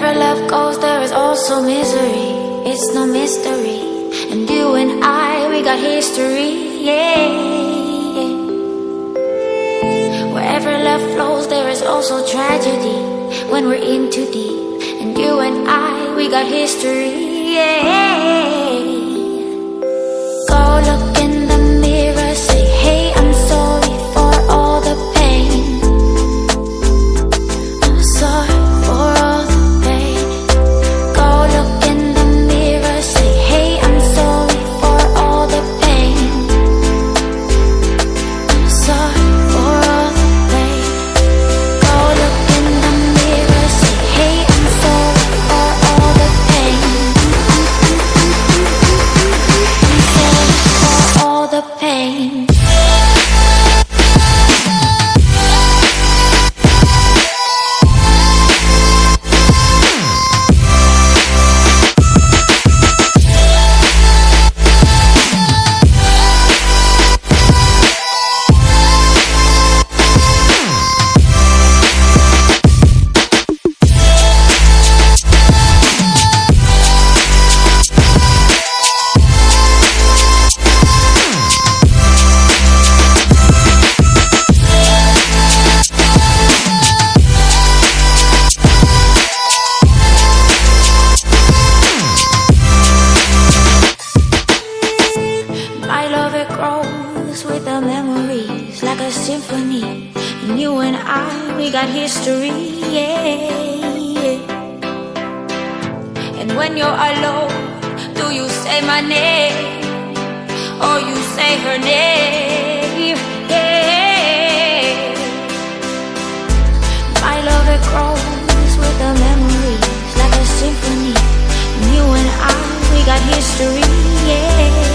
Wherever love goes, there is also misery. It's no mystery. And you and I, we got history, yeah. Wherever love flows, there is also tragedy when we're in too deep. And you and I, we got history, yeah. Go look in the mirror, say, hey, I'm sorry for all the pain. I'm sorry for all the pain. Go look in the mirror, say, hey, I'm sorry for all the pain. I'm sorry for all the pain. Go look in the mirror, say, hey, I'm sorry for all the pain. I'm sorry for all the pain. My love, it grows with the memories like a symphony. And you and I, we got history, yeah. And when you're alone, do you say my name or you say her name, yeah. My love, it grows with the memories like a symphony. And you and I, we got history, yeah.